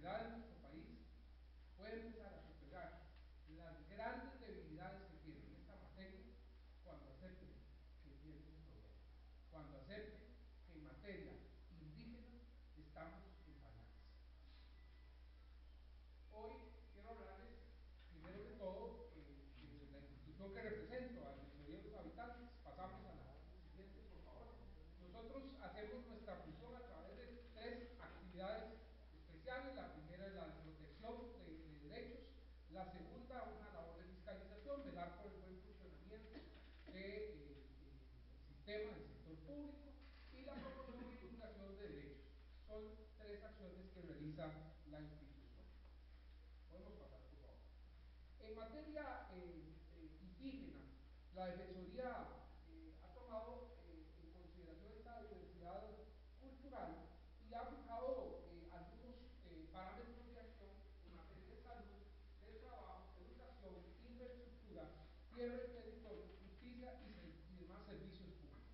sociedad de nuestro país puede empezar a superar las grandes debilidades que tiene en esta materia cuando acepte que tiene un problema, cuando acepte que en materia indígena estamos en pañales. Hoy quiero hablarles, primero que todo, de la institución que represento, a la Defensoría de los Habitantes. Pasamos a la siguiente, por favor. Nosotros hacemos nuestra función a través de 3 actividades especiales. La primera es la protección de derechos, la segunda, una labor de fiscalización, velar por el buen funcionamiento del sistema, del sector público, y la promoción y divulgación de derechos. Son 3 acciones que realiza la institución. Podemos pasar, por favor. En materia indígena, la Defensoría ha tomado en consideración esta diversidad cultural y ha fijado algunos parámetros de acción en materia de salud, de trabajo, educación, infraestructura, tierra y territorio, justicia y demás servicios públicos.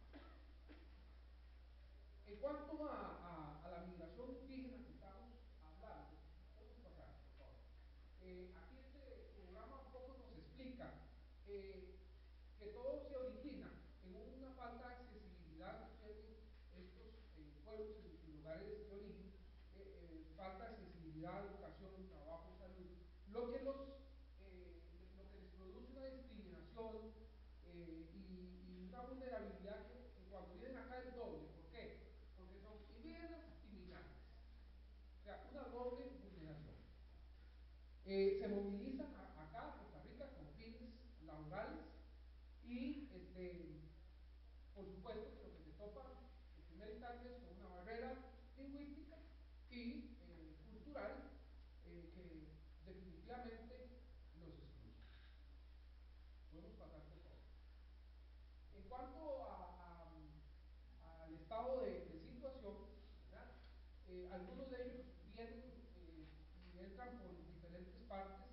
En cuanto a la migración indígena que estamos hablando, podemos pasar, por favor. Aquí este programa un poco nos explica que todo se origina en una falta de accesibilidad que tienen estos pueblos en sus lugares de origen, falta de accesibilidad, educación, trabajo, salud, lo que les produce una discriminación y una vulnerabilidad que cuando vienen acá es doble. ¿Por qué? Porque son indígenas y migrantes. O sea, una doble vulneración. Se movilizan acá a Costa Rica con fines laborales y, por supuesto, que lo que se topa en primera instancia es con una barrera lingüística y cultural que definitivamente los excluye. Podemos pasar, por favor. En cuanto al estado de situación, ¿verdad? Algunos de ellos vienen y entran por diferentes partes,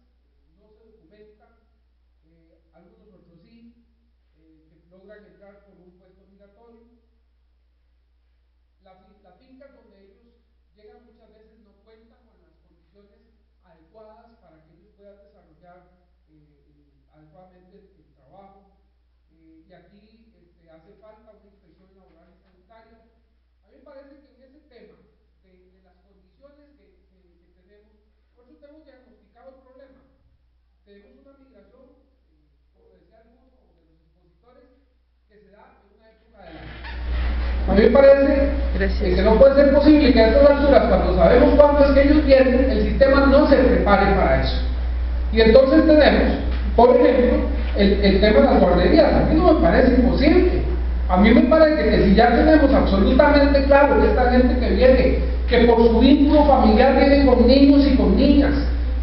no se documentan, algunos otros sí, que logran entrar por un puesto migratorio. Las fincas donde ellos llegan muchas veces no cuentan con las condiciones adecuadas para que ellos puedan desarrollar adecuadamente el trabajo. Y aquí hace falta una inspección laboral y sanitaria. A mí me parece que en ese tema de las condiciones que tenemos, por eso tenemos diagnosticado el problema. Tenemos una migración, como decía alguno de los expositores, que se da en una época del año. A mí me parece que no puede ser posible que a estas alturas, cuando sabemos cuándo es que ellos vienen, el sistema no se prepare para eso. Y entonces tenemos, por ejemplo, el tema de las guarderías. A mí no me parece imposible. A mí me parece que si ya tenemos absolutamente claro que esta gente que viene, que por su vínculo familiar viene con niños y con niñas,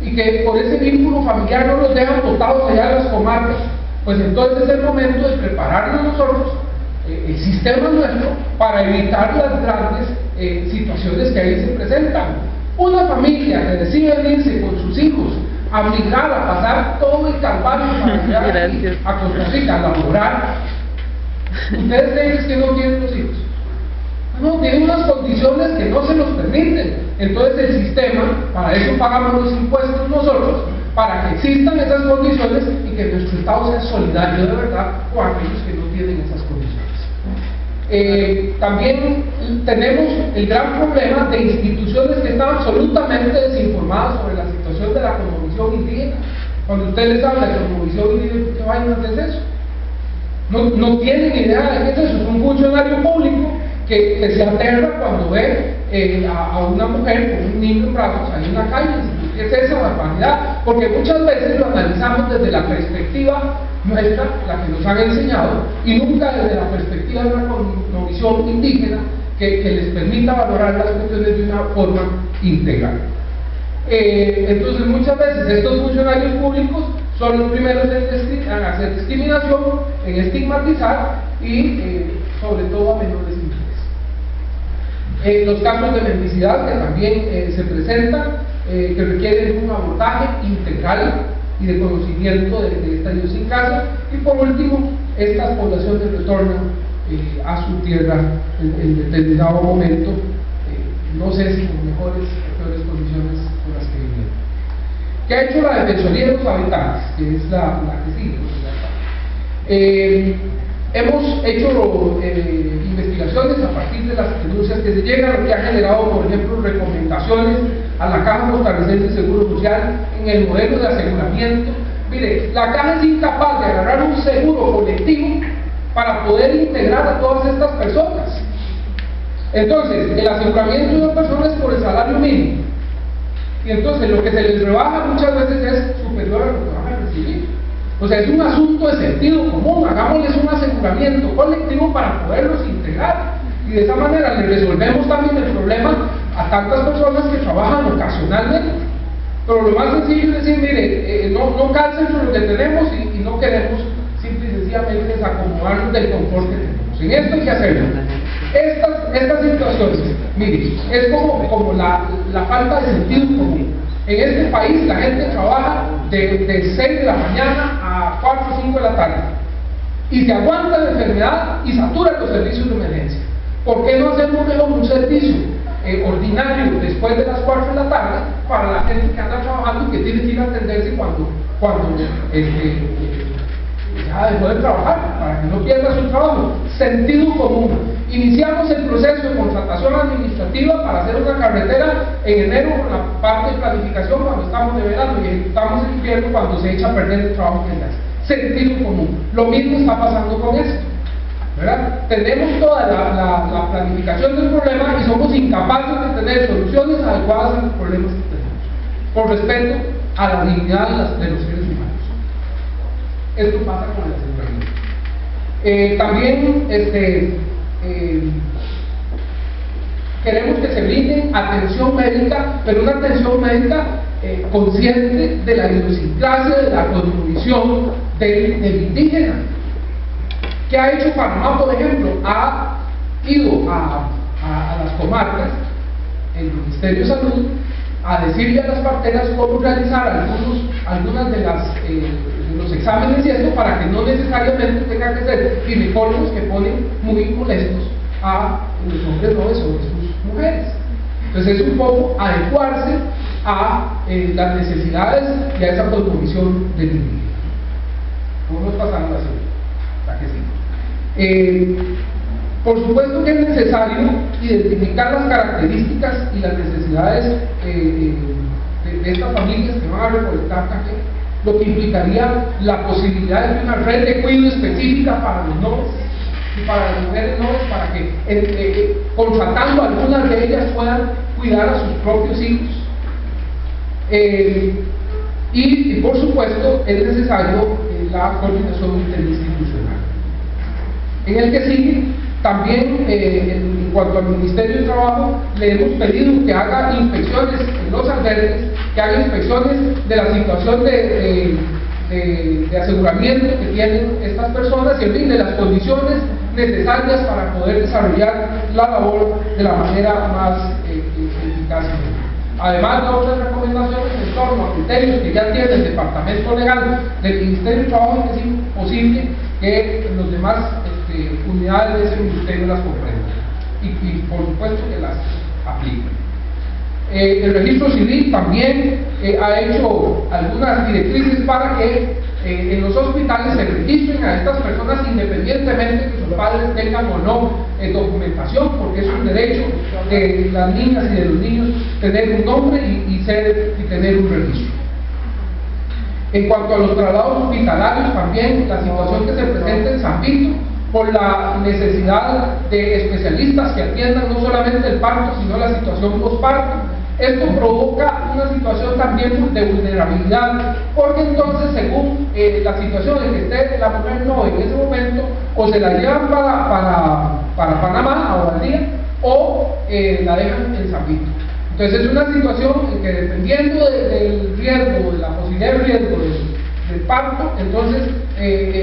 y que por ese vínculo familiar no los dejan botados allá en las comarcas, pues entonces es el momento de prepararnos nosotros, el sistema nuestro, para evitar las grandes situaciones que ahí se presentan. Una familia que decide venirse con sus hijos a migrar, a pasar todo el calvario para llegar aquí a Costa Rica a laborar, ustedes creen que no tienen los hijos. No, tienen unas condiciones que no se los permiten. Entonces el sistema, para eso pagamos los impuestos nosotros, para que existan esas condiciones y que nuestro Estado sea solidario de verdad con aquellos que no tienen esas condiciones. También tenemos el gran problema de instituciones que están absolutamente desinformadas sobre la situación de la cosmovisión indígena. Cuando usted les habla de cosmovisión indígena, ¿qué vaina es eso? No tienen idea de qué es eso. Es un funcionario público que se aterra cuando ve a una mujer con un niño en brazos ahí en la calle. ¿Qué es esa barbaridad? Porque muchas veces lo analizamos desde la perspectiva nuestra, la que nos han enseñado, y nunca desde la perspectiva de una cosmovisión indígena que les permita valorar las cuestiones de una forma integral. Entonces muchas veces estos funcionarios públicos son los primeros en hacer discriminación, en estigmatizar y sobre todo a menores interés. Los casos de mendicidad que también se presentan, que requieren un abordaje integral y de conocimiento de esta idiosincrasia. Y por último, estas poblaciones retornan a su tierra en determinado momento, no sé si con mejores o peores condiciones ¿Qué ha hecho la Defensoría de los Habitantes? Que es la que sigue. Hemos hecho investigaciones a partir de las denuncias que se llegan, lo que ha generado, por ejemplo, recomendaciones a la Caja Costarricense de Seguro Social en el modelo de aseguramiento. Mire, la Caja es incapaz de agarrar un seguro colectivo para poder integrar a todas estas personas. Entonces, el aseguramiento de una persona es por el salario mínimo. Y entonces lo que se les rebaja muchas veces es superior a lo que van a recibir. O sea, es un asunto de sentido común. Hagámosles un aseguramiento colectivo para poderlos integrar. Y de esa manera le resolvemos también el problema a tantas personas que trabajan ocasionalmente. Pero lo más sencillo es decir, mire, no calcen sobre lo que tenemos y no queremos simple y sencillamente desacomodarnos del confort que tenemos. En esto hay que hacerlo. Estas situaciones, mire, es como la falta de sentido común. En este país la gente trabaja de 6 de la mañana a 4 o 5 de la tarde y se aguanta la enfermedad y satura los servicios de emergencia. ¿Por qué no hacemos mejor un servicio ordinario después de las 4 de la tarde para la gente que anda trabajando y que tiene que ir a atenderse cuando ya dejó de trabajar, para que no pierda su trabajo? Sentido común. Iniciamos el proceso de contratación administrativa para hacer una carretera en enero con la parte de planificación cuando estamos de verano y ejecutamos en invierno cuando se echa a perder el trabajo que se hace. Sentido común. Lo mismo está pasando con esto, ¿verdad? Tenemos toda la planificación del problema y somos incapaces de tener soluciones adecuadas a los problemas que tenemos, por respeto a la dignidad de los seres humanos. Esto pasa con el aseguramiento. También queremos que se brinde atención médica, pero una atención médica consciente de la idiosincrasia, de la cosmovisión del indígena. ¿Qué ha hecho Panamá, por ejemplo? Ha ido a las comarcas, el Ministerio de Salud, a decirle a las parteras cómo realizar algunas de los exámenes y esto, para que no necesariamente tengan que ser ginecólogos que ponen muy molestos a los hombres nobles sobre sus mujeres. Entonces es un poco adecuarse a las necesidades y a esa cosmovisión del indígena. ¿Cómo nos pasamos la segunda? La que sí. Por supuesto que es necesario identificar las características y las necesidades de estas familias que van a recolectar café, lo que implicaría la posibilidad de una red de cuidado específica para los nobles y para las mujeres nobles, para que contratando algunas de ellas puedan cuidar a sus propios hijos. Y por supuesto es necesario la coordinación interinstitucional. En el que sigue, también en cuanto al Ministerio de Trabajo, le hemos pedido que haga inspecciones en los albergues, que haga inspecciones de la situación de aseguramiento que tienen estas personas y en fin, de las condiciones necesarias para poder desarrollar la labor de la manera más eficaz. Además de otras recomendaciones en torno a criterios que ya tiene el Departamento Legal del Ministerio de Trabajo, que es imposible que los demás unidades de ese ministerio las comprendan y por supuesto que las apliquen. El registro civil también ha hecho algunas directrices para que en los hospitales se registren a estas personas independientemente que sus padres tengan o no documentación, porque es un derecho de las niñas y de los niños tener un nombre y tener un registro. En cuanto a los traslados hospitalarios, también la situación que se presenta en San Vito, por la necesidad de especialistas que atiendan no solamente el parto, sino la situación postparto. Esto provoca una situación también de vulnerabilidad, porque entonces, según la situación en que esté la mujer no en ese momento, o se la llevan para Panamá a Valdía, o la dejan en San Vito. Entonces es una situación en que, dependiendo del riesgo, de la posibilidad de riesgo del parto, entonces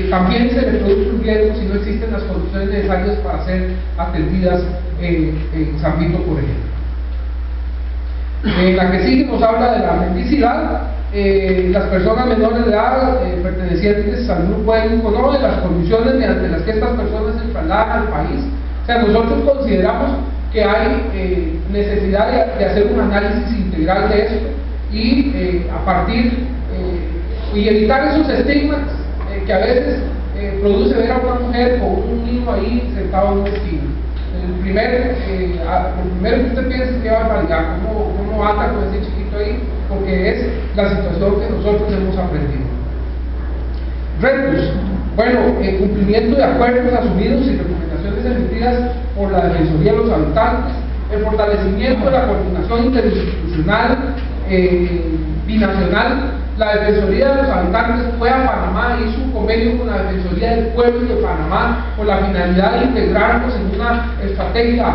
también se le produce un riesgo si no existen las condiciones necesarias para ser atendidas en San Vito, por ejemplo. En la que sigue nos habla de la mendicidad. Las personas menores de edad pertenecientes al grupo étnico no, de las condiciones mediante las que estas personas se trasladan al país. O sea, nosotros consideramos que hay necesidad de hacer un análisis integral de esto y a partir y evitar esos estigmas que a veces produce ver a una mujer con un niño ahí sentado en un esquina. Lo primero que usted piensa es que va a barbaridad, ¿cómo anda con ese chiquito ahí? Porque es la situación que nosotros hemos aprendido. Retos. Bueno, el cumplimiento de acuerdos asumidos y recomendaciones emitidas por la Defensoría de los Habitantes, el fortalecimiento de la coordinación interinstitucional binacional. La Defensoría de los Habitantes fue a Panamá, hizo un convenio con la Defensoría del Pueblo de Panamá con la finalidad de integrarnos en una estrategia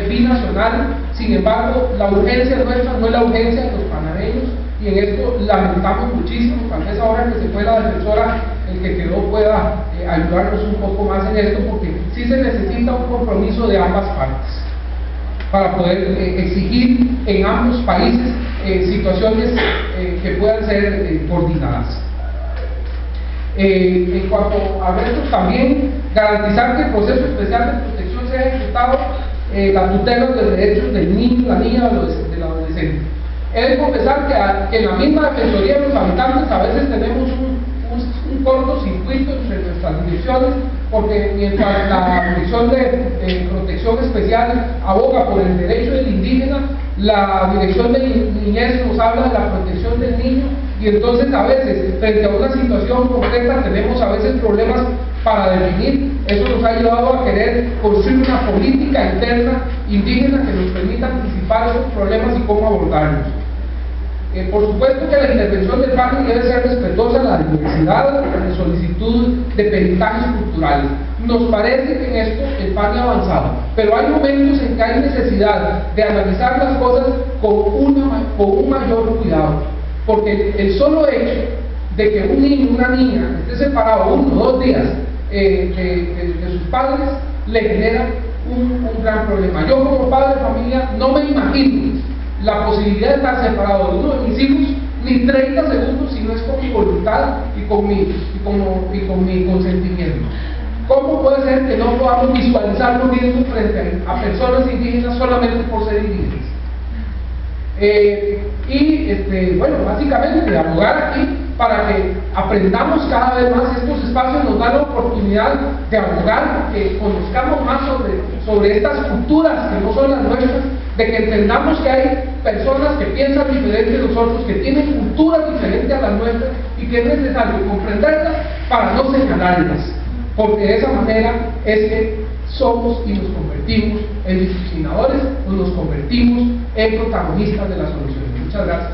binacional. Sin embargo, la urgencia nuestra no es la urgencia de los panameños, y en esto lamentamos muchísimo. Tal vez ahora que se fue la defensora, el que quedó pueda ayudarnos un poco más en esto, porque sí se necesita un compromiso de ambas partes para poder exigir en ambos países situaciones que puedan ser coordinadas. En cuanto a esto, también garantizar que el proceso especial de protección sea ejecutado, la tutela de los derechos del niño, la niña, del adolescente. He de confesar que en la misma Defensoría de los Habitantes a veces tenemos un cortocircuito entre nuestras direcciones, porque mientras la Dirección de Protección Especial aboga por el derecho del indígena, la Dirección de Niñez nos habla de la protección del niño, y entonces a veces, frente a una situación concreta, tenemos a veces problemas para definir. Eso nos ha llevado a querer construir una política interna indígena que nos permita anticipar esos problemas y cómo abordarlos. Por supuesto que la intervención del PANI debe ser respetuosa de la diversidad de solicitud de peritajes culturales. Nos parece que en esto el PANI ha avanzado, pero hay momentos en que hay necesidad de analizar las cosas con un mayor cuidado, porque el solo hecho de que un niño, una niña esté separado 1 o 2 días de sus padres le genera un gran problema. Yo como padre de familia no me imagino la posibilidad de estar separado de uno de mis hijos ni 30 segundos si no es con mi voluntad y con mi consentimiento. ¿Cómo puede ser que no podamos visualizar lo mismo frente a personas indígenas solamente por ser indígenas? Bueno, básicamente abogar aquí para que aprendamos cada vez más. Estos espacios nos dan la oportunidad de abogar, que conozcamos más sobre estas culturas que no son las nuestras, de que entendamos que hay personas que piensan diferente de nosotros, que tienen culturas diferentes a las nuestras, y que es necesario comprenderlas para no señalarlas, porque de esa manera es que somos y nos convertimos en disciplinadores, o nos convertimos en protagonistas de las soluciones. Muchas gracias.